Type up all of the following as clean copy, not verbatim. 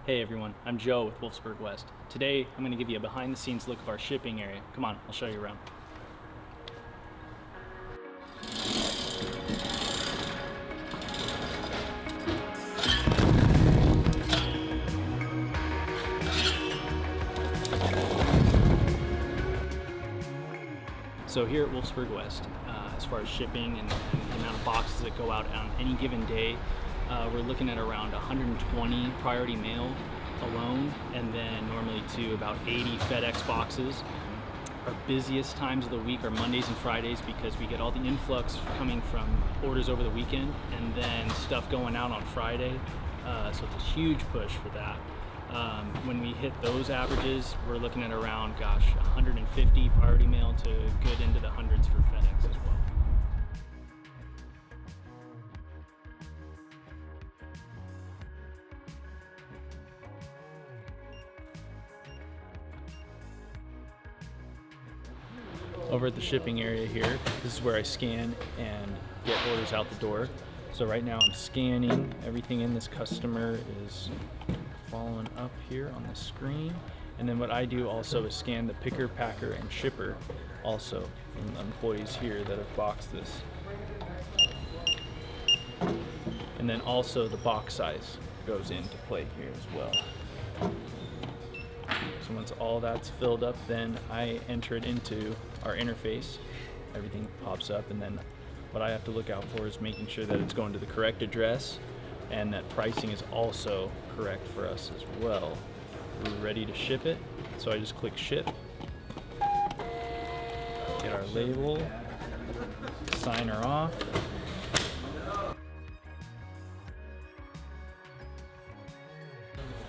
Hey everyone, I'm Joe with Wolfsburg West. Today I'm going to give you a behind the scenes look of our shipping area. Come on, I'll show you around. So here at Wolfsburg West, as far as shipping and the amount of boxes that go out on any given day, we're looking at around 120 priority mail alone, and then normally to about 80 FedEx boxes. Our busiest times of the week are Mondays and Fridays because we get all the influx coming from orders over the weekend and then stuff going out on Friday. So it's a huge push for that. When we hit those averages, we're looking at around, 150 priority mail to good into the hundreds for FedEx as well. Over at the shipping area here, this is where I scan and get orders out the door. So right now I'm scanning everything in. This customer is following up here on the screen. And then what I do also is scan the picker, packer, and shipper also from the employees here that have boxed this. And then also the box size goes into play here as well. So once all that's filled up, then I enter it into our interface. Everything pops up, and then what I have to look out for is making sure that it's going to the correct address and that pricing is also correct for us as well. We're ready to ship it, so I just click ship, get our label, sign her off,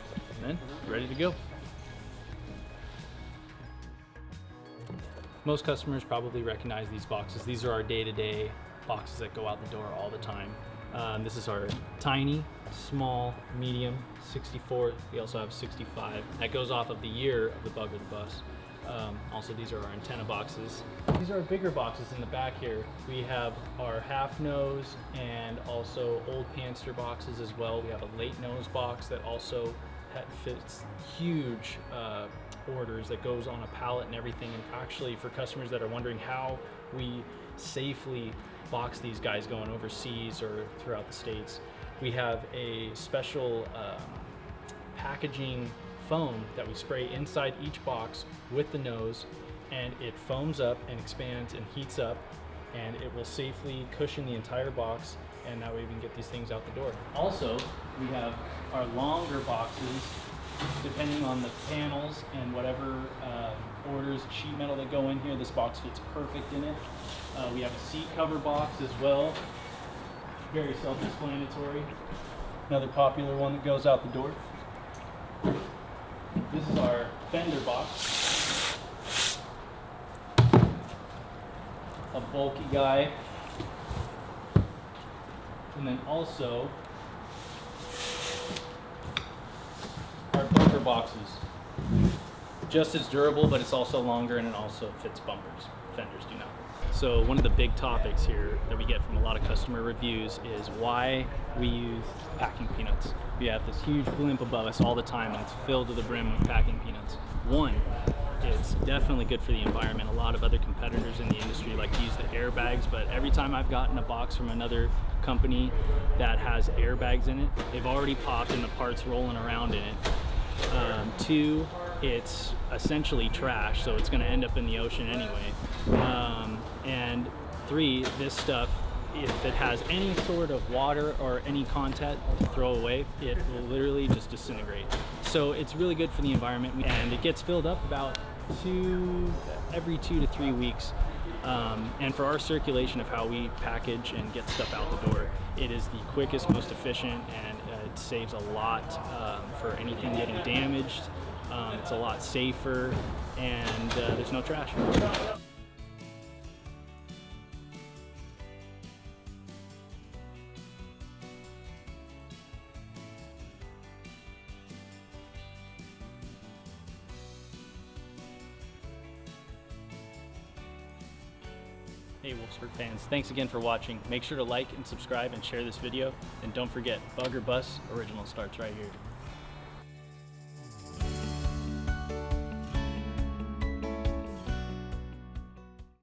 and then ready to go. Most customers probably recognize these boxes. These are our day-to-day boxes that go out the door all the time. This is our tiny, small, medium, 64. We also have 65. That goes off of the year of the Bug or the Bus. Also, these are our antenna boxes. These are our bigger boxes in the back here. We have our half nose and also old panster boxes as well. We have a late nose box that also fits huge orders that goes on a pallet and everything. And actually, for customers that are wondering how we safely box these guys going overseas or throughout the states, we have a special packaging foam that we spray inside each box with the nose, and it foams up and expands and heats up, and it will safely cushion the entire box, and that way we can get these things out the door. Also, we have our longer boxes depending on the panels and whatever orders, sheet metal that go in here. This box fits perfect in it. We have a seat cover box as well, very self-explanatory. Another popular one that goes out the door. This is our fender box, a bulky guy, and then also our bumper boxes. Just as durable, but it's also longer, and it also fits bumpers. Fenders do not. So one of the big topics here that we get from a lot of customer reviews is why we use packing peanuts. We have this huge blimp above us all the time, and it's filled to the brim with packing peanuts. One, it's definitely good for the environment. A lot of other competitors in the industry like to use the airbags, but every time I've gotten a box from another company that has airbags in it, they've already popped and the parts rolling around in it. Two, it's essentially trash, so it's going to end up in the ocean anyway. And three, this stuff, if it has any sort of water or any content to throw away, it will literally just disintegrate. So it's really good for the environment, and it gets filled up about every 2 to 3 weeks. And for our circulation of how we package and get stuff out the door, it is the quickest, most efficient, and it saves a lot for anything getting damaged. It's a lot safer, and there's no trash. Hey Wolfsburg fans, thanks again for watching. Make sure to like and subscribe and share this video. And don't forget, Bug or Bus Original starts right here.